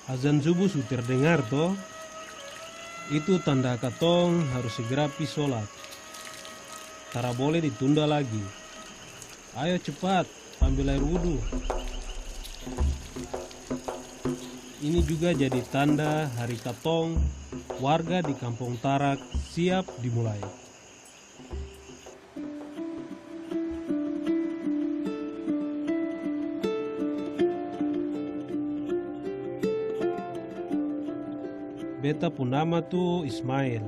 Azan subuh sudah terdengar toh. Itu tanda katong harus segera pi sholat. Tara boleh ditunda lagi. Ayo cepat, ambil air wudhu. Ini juga jadi tanda hari katong warga di Kampung Tarak siap dimulai. Beta pun nama tuh Ismail,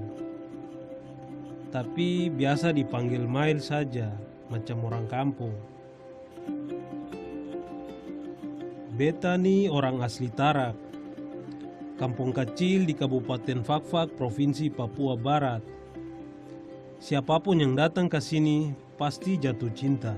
tapi biasa dipanggil Mail saja, macam orang kampung. Beta nih orang asli Tarak, kampung kecil di Kabupaten Fakfak, Provinsi Papua Barat. Siapapun yang datang ke sini pasti jatuh cinta.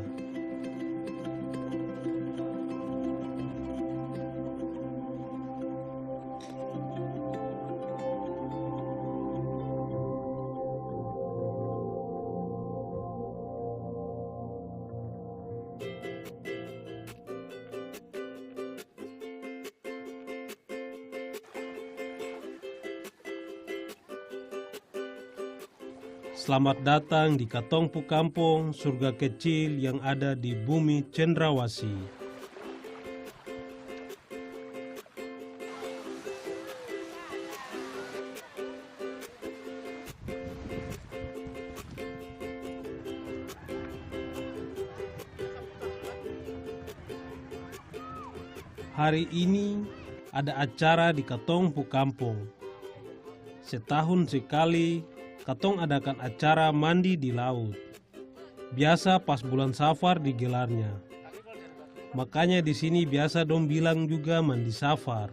Selamat datang di Katongpu Kampung, surga kecil yang ada di bumi Cendrawasih. Hari ini ada acara di Katongpu Kampung. Setahun sekali katong adakan acara mandi di laut. Biasa pas bulan Safar digelarnya. Makanya di sini biasa dong bilang juga mandi Safar.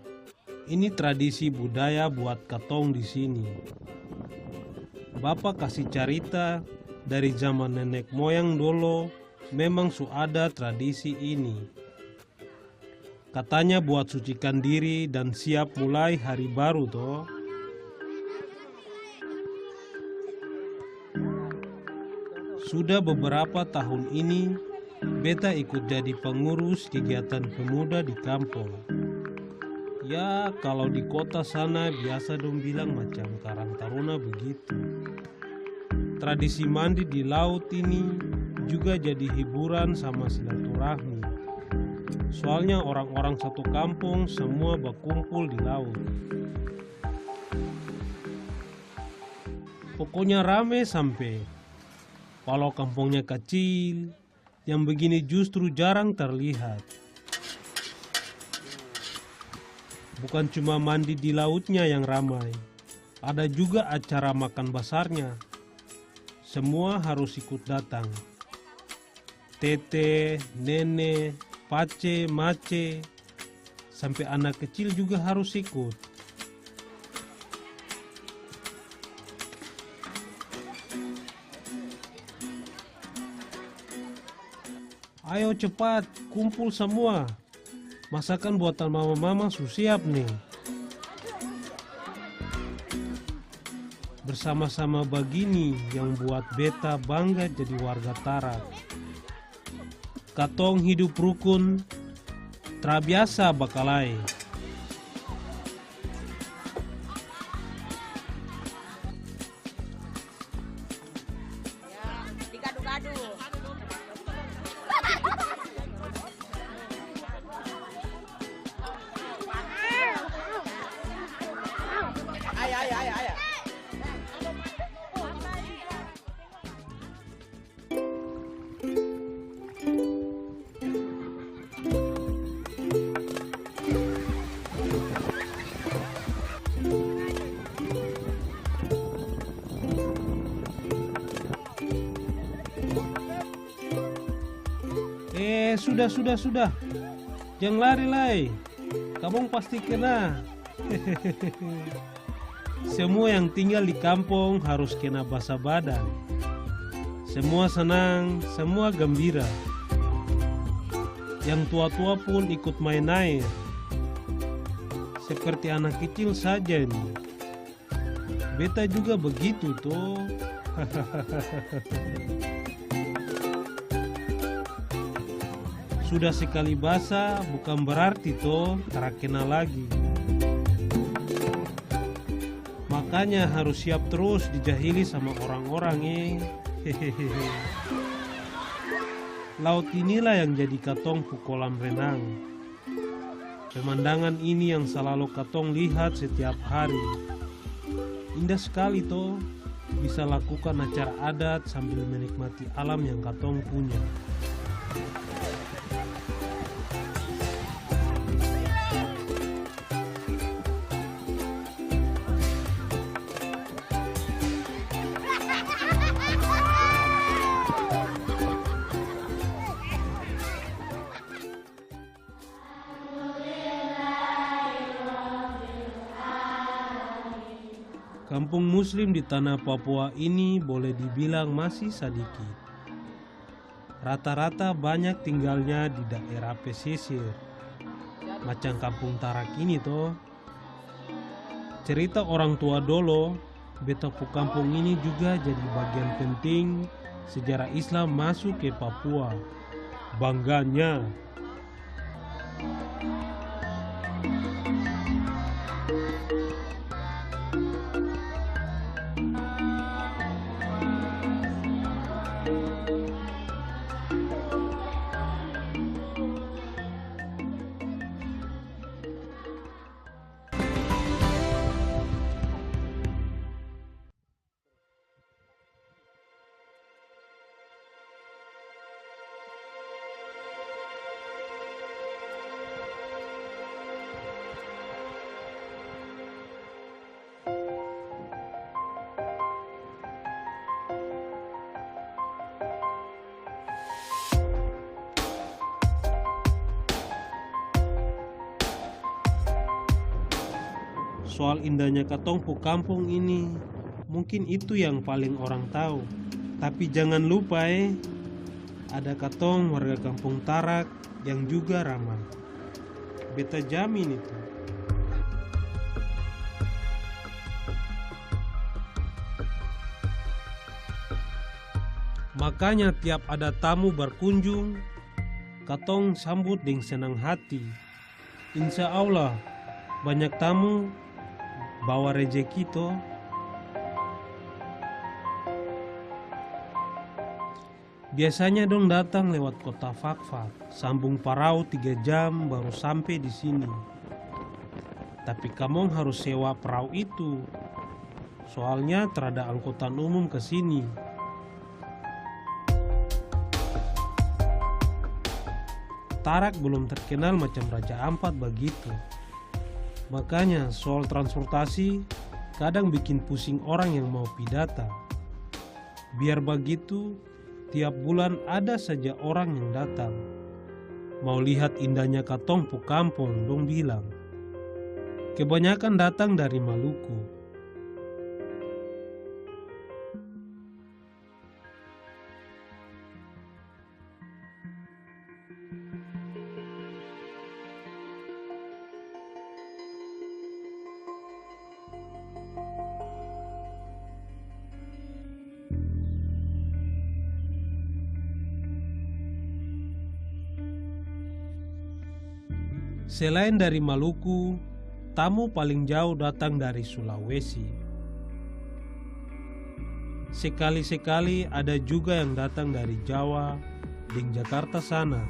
Ini tradisi budaya buat katong di sini. Bapak kasih cerita dari zaman nenek moyang dulu memang ada tradisi ini. Katanya buat sucikan diri dan siap mulai hari baru toh. Sudah beberapa tahun ini, beta ikut jadi pengurus kegiatan pemuda di kampung. Ya, kalau di kota sana biasa dong bilang macam Karang Taruna begitu. Tradisi mandi di laut ini juga jadi hiburan sama silaturahmi. Soalnya orang-orang satu kampung semua berkumpul di laut. Pokoknya rame sampai. Walau kampungnya kecil, yang begini justru jarang terlihat. Bukan cuma mandi di lautnya yang ramai, ada juga acara makan besarnya. Semua harus ikut datang. Tete, nenek, pace, mace, sampai anak kecil juga harus ikut. Ayo cepat, kumpul semua. Masakan buatan mama-mama sudah siap nih. Bersama-sama begini yang buat beta bangga jadi warga Tarak. Katong hidup rukun, trabiasa bakalai. Digadu-gadu. Ayah. Sudah. Jangan lari lai. Kamu pasti kena. Semua yang tinggal di kampung harus kena basah badan. Semua senang, semua gembira. Yang tua-tua pun ikut main air. Seperti anak kecil saja nih. Beta juga begitu toh. Sudah sekali basah bukan berarti toh tak kena lagi. Makanya harus siap terus dijahili sama orang-orang hehehe. Laut inilah yang jadi katong kolam renang. Pemandangan ini yang selalu katong lihat setiap hari. Indah sekali toh, bisa lakukan acara adat sambil menikmati alam yang katong punya. Kampung Muslim di tanah Papua ini boleh dibilang masih sedikit. Rata-rata banyak tinggalnya di daerah pesisir, macam Kampung Tarak ini toh. Cerita orang tua dolo, betapu kampung ini juga jadi bagian penting sejarah Islam masuk ke Papua. Bangganya. Soal indahnya katongpu kampung ini, mungkin itu yang paling orang tahu. Tapi jangan lupa ada katong warga Kampung Tarak yang juga ramah. Beta jamin itu. Makanya tiap ada tamu berkunjung, katong sambut dengan senang hati. Insya Allah banyak tamu bawa rejeki toh. Biasanya dong datang lewat kota Fakfak, sambung parau 3 jam baru sampai di sini. Tapi kamu harus sewa perahu itu, soalnya terada angkutan umum ke sini. Tarak belum terkenal macam Raja Ampat begitu. Makanya soal transportasi kadang bikin pusing orang yang mau pidata. Biar begitu, tiap bulan ada saja orang yang datang. Mau lihat indahnya katongpu kampung, dong bilang. Kebanyakan datang dari Maluku. Selain dari Maluku, tamu paling jauh datang dari Sulawesi. Sekali-sekali ada juga yang datang dari Jawa dan Jakarta sana.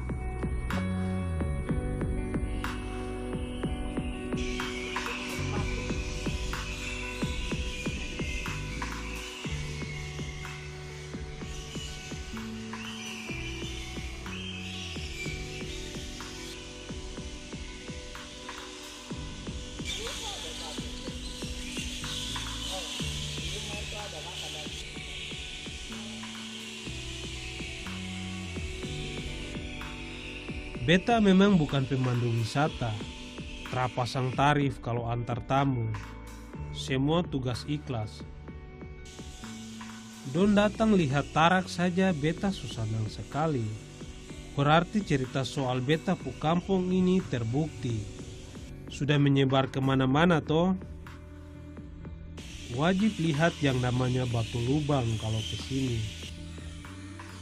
Beta memang bukan pemandu wisata, terpasang tarif kalau antar tamu. Semua tugas ikhlas. Don datang lihat Tarak saja beta susah senang sekali. Berarti cerita soal beta pu kampung ini terbukti. Sudah menyebar kemana-mana toh. Wajib lihat yang namanya Batu Lubang kalau kesini.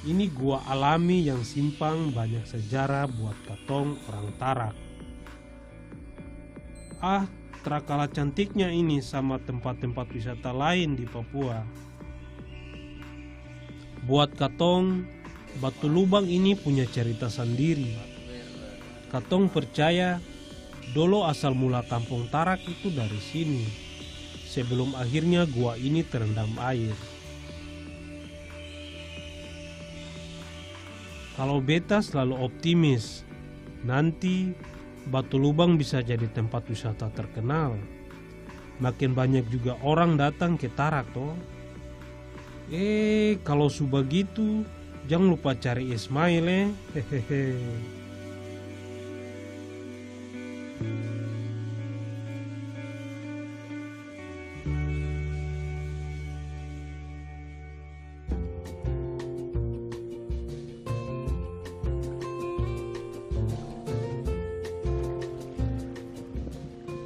Ini gua alami yang simpang banyak sejarah buat katong orang Tarak. Terkalah cantiknya ini sama tempat-tempat wisata lain di Papua. Buat katong, Batu Lubang ini punya cerita sendiri. Katong percaya dulu asal mula Kampung Tarak itu dari sini, sebelum akhirnya gua ini terendam air. Kalau beta selalu optimis, nanti Batu Lubang bisa jadi tempat wisata terkenal. Makin banyak juga orang datang ke Tarak toh. Kalau sudah begitu, jangan lupa cari Ismail hehehe.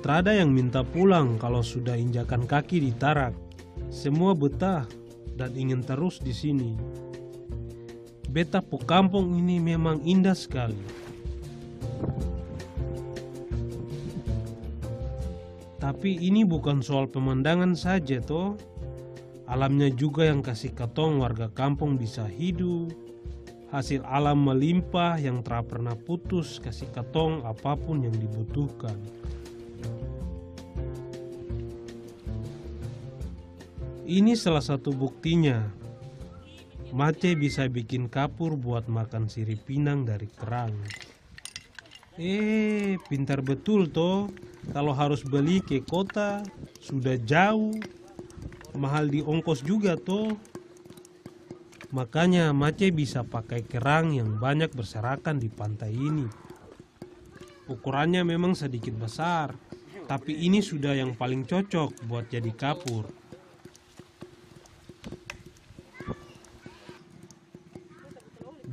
Trada yang minta pulang kalau sudah injakan kaki di Tarak. Semua betah dan ingin terus di sini. Beta po kampung ini memang indah sekali. Tapi ini bukan soal pemandangan saja toh. Alamnya juga yang kasih katong warga kampung bisa hidup. Hasil alam melimpah yang tak pernah putus kasih katong apapun yang dibutuhkan. Ini salah satu buktinya. Mace bisa bikin kapur buat makan sirip pinang dari kerang. Pintar betul toh. Kalau harus beli ke kota sudah jauh, mahal di ongkos juga toh. Makanya Mace bisa pakai kerang yang banyak berserakan di pantai ini. Ukurannya memang sedikit besar, tapi ini sudah yang paling cocok buat jadi kapur.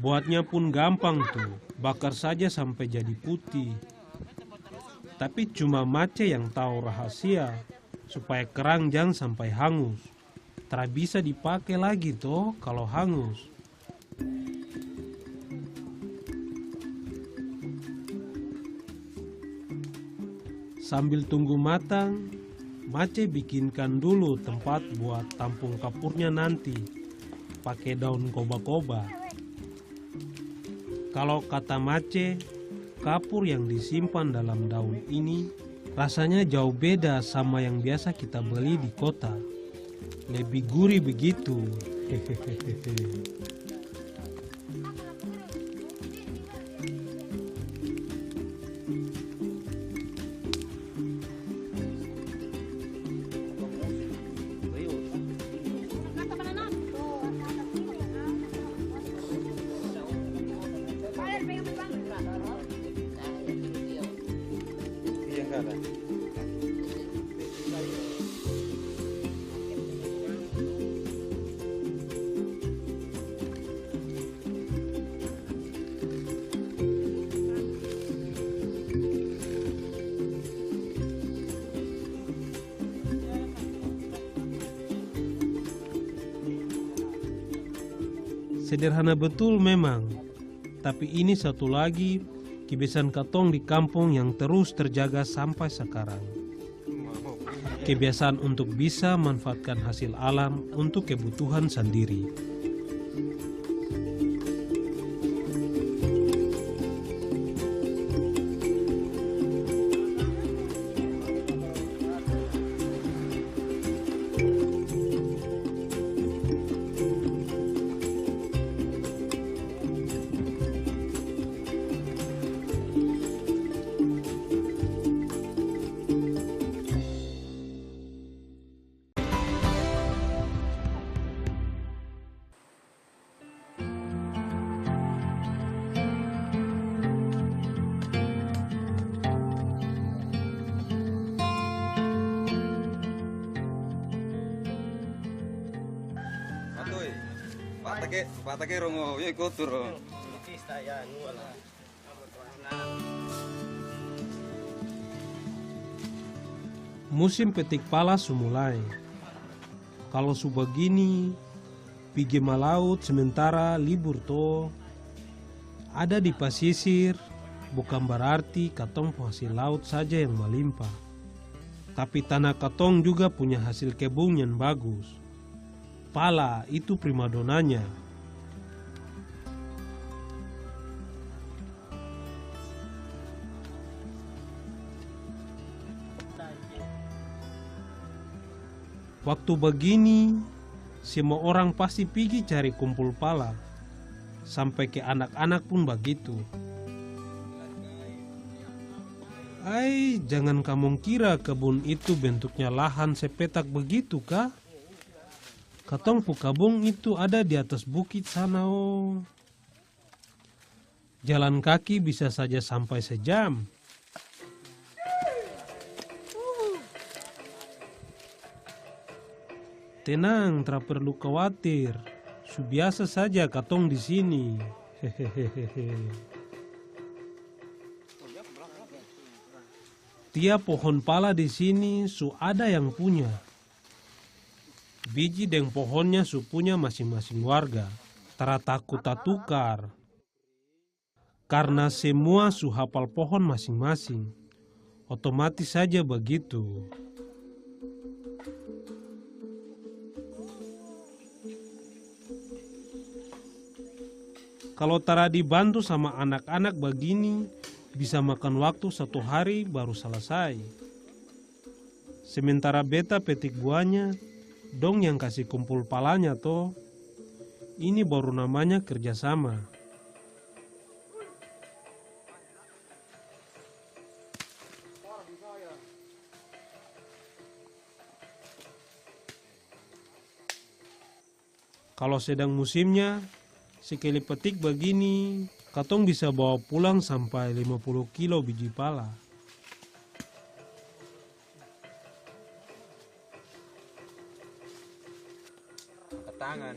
Buatnya pun gampang tuh, bakar saja sampai jadi putih. Tapi cuma Mace yang tahu rahasia supaya kerang jangan sampai hangus. Tak bisa dipakai lagi toh kalau hangus. Sambil tunggu matang, Mace bikinkan dulu tempat buat tampung kapurnya nanti, pakai daun koba-koba. Kalau kata Mace, kapur yang disimpan dalam daun ini rasanya jauh beda sama yang biasa kita beli di kota. Lebih gurih begitu. Hehehe. Sederhana betul memang, tapi ini satu lagi kebiasaan katong di kampung yang terus terjaga sampai sekarang. Kebiasaan untuk bisa manfaatkan hasil alam untuk kebutuhan sendiri. Patake rongo yo kotor. Musim petik pala sumulai. Kalau sudah begini, pergi malaut sementara libur toh. Ada di pasisir, bukan berarti katong hasil laut saja yang melimpah. Tapi tanah katong juga punya hasil kebun yang bagus. Pala itu primadonanya. Waktu begini, semua orang pasti pergi cari kumpul pala. Sampai ke anak-anak pun begitu. Jangan kamu kira kebun itu bentuknya lahan sepetak begitu kah? Katong pu kebun itu ada di atas bukit sana oh. Jalan kaki bisa saja sampai sejam. Tenang, tak perlu khawatir. Biasa saja katong di sini. Hehehe. Tiap pohon pala di sini ada yang punya. Biji dan pohonnya punya masing-masing warga. Tara takut tak tukar. Karena semua hafal pohon masing-masing. Otomatis saja begitu. Kalau tara dibantu sama anak-anak begini, bisa makan waktu 1 hari baru selesai. Sementara beta petik buahnya, dong yang kasih kumpul palanya toh. Ini baru namanya kerjasama. Kalau sedang musimnya, sekali petik begini, katong bisa bawa pulang sampai 50 kilo biji pala. Angkat tangan.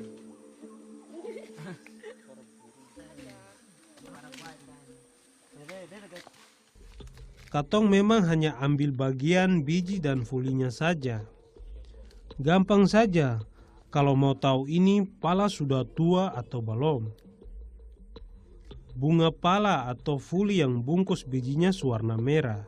Katong memang hanya ambil bagian biji dan fulinya saja. Gampang saja. Kalau mau tahu ini pala sudah tua atau belum. Bunga pala atau fuli yang bungkus bijinya warna merah.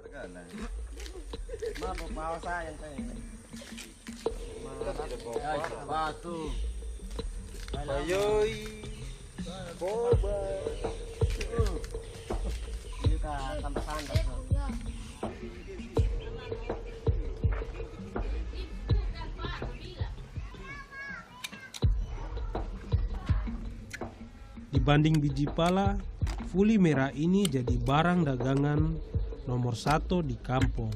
Dibanding biji pala, fuli merah ini jadi barang dagangan nomor 1 di kampung.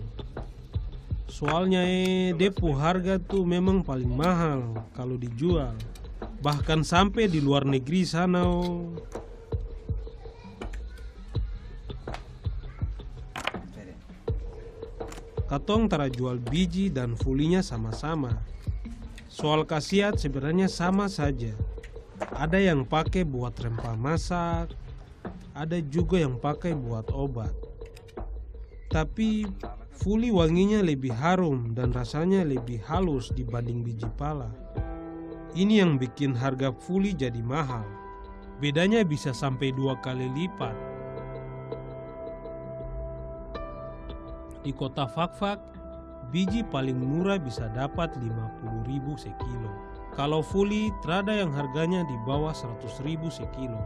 Soalnya depo harga tuh memang paling mahal kalau dijual. Bahkan sampai di luar negeri sana oh. Katong tara jual biji dan fulinya sama-sama. Soal khasiat sebenarnya sama saja. Ada yang pakai buat rempah masak, ada juga yang pakai buat obat. Tapi fuli wanginya lebih harum dan rasanya lebih halus dibanding biji pala. Ini yang bikin harga fuli jadi mahal. Bedanya bisa sampai 2 kali lipat. Di kota Fakfak, biji paling murah bisa dapat 50.000 sekilo. Kalau fuli, terada yang harganya di bawah 100.000 sekilo.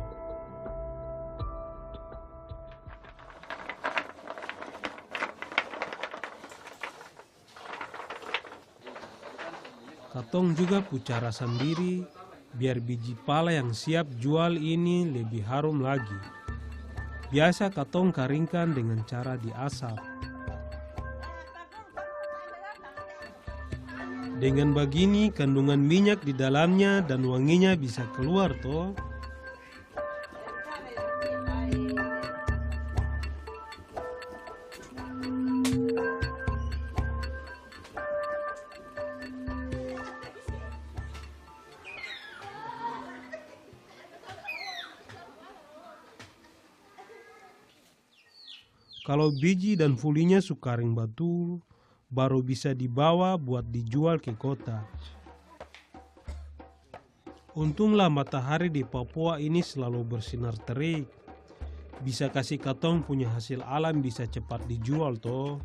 Katong juga pucara sendiri, biar biji pala yang siap jual ini lebih harum lagi. Biasa katong karingkan dengan cara diasap. Dengan begini kandungan minyak di dalamnya dan wanginya bisa keluar toh. Kalau biji dan fulinya sukaring batu, baru bisa dibawa buat dijual ke kota. Untunglah matahari di Papua ini selalu bersinar terik. Bisa kasih katong punya hasil alam bisa cepat dijual toh.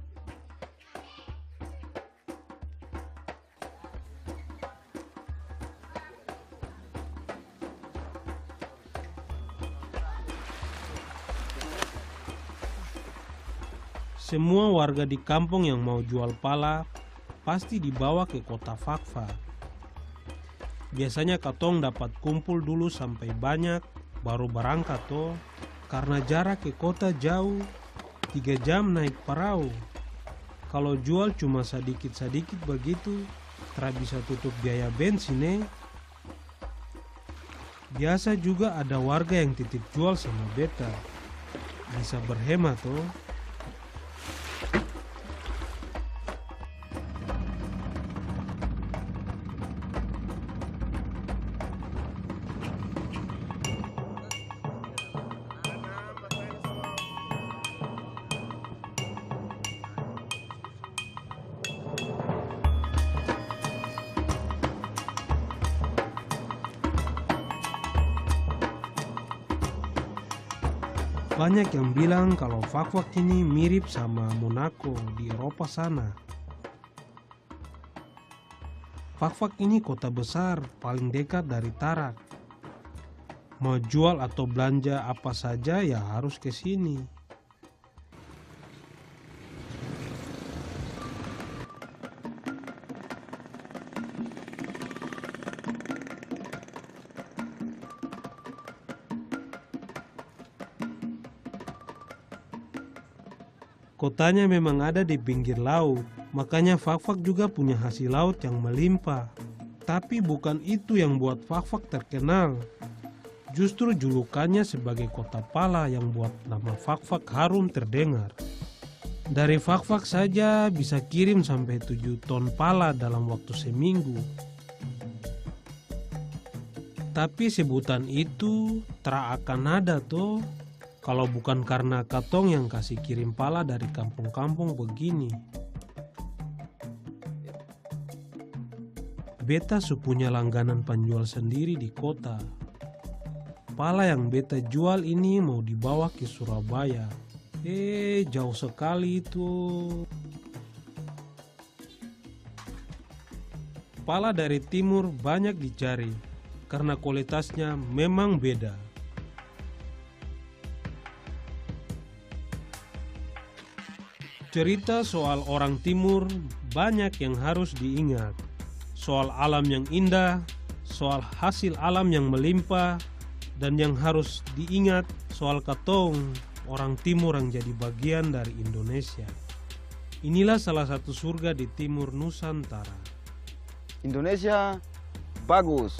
Semua warga di kampung yang mau jual pala pasti dibawa ke kota Fakfak. Biasanya katong dapat kumpul dulu sampai banyak baru berangkat toh. Karena jarak ke kota jauh, 3 jam naik perahu. Kalau jual cuma sedikit-sedikit begitu, tak bisa tutup biaya bensin. Biasa juga ada warga yang titip jual sama beta. Bisa berhemat toh. Banyak yang bilang kalau Fakfak ini mirip sama Monaco di Eropa sana. Fakfak ini kota besar paling dekat dari Tarak. Mau jual atau belanja apa saja ya harus ke sini. Kotanya memang ada di pinggir laut, makanya Fakfak juga punya hasil laut yang melimpah. Tapi bukan itu yang buat Fakfak terkenal. Justru julukannya sebagai kota pala yang buat nama Fakfak harum terdengar. Dari Fakfak saja bisa kirim sampai 7 ton pala dalam waktu seminggu. Tapi sebutan itu tak akan ada toh. Kalau bukan karena katong yang kasih kirim pala dari kampung-kampung begini. Beta punya langganan penjual sendiri di kota. Pala yang beta jual ini mau dibawa ke Surabaya. Jauh sekali itu. Pala dari timur banyak dicari karena kualitasnya memang beda. Cerita soal orang timur banyak yang harus diingat. Soal alam yang indah, soal hasil alam yang melimpah, dan yang harus diingat soal katong orang timur yang jadi bagian dari Indonesia. Inilah salah satu surga di timur Nusantara. Indonesia bagus.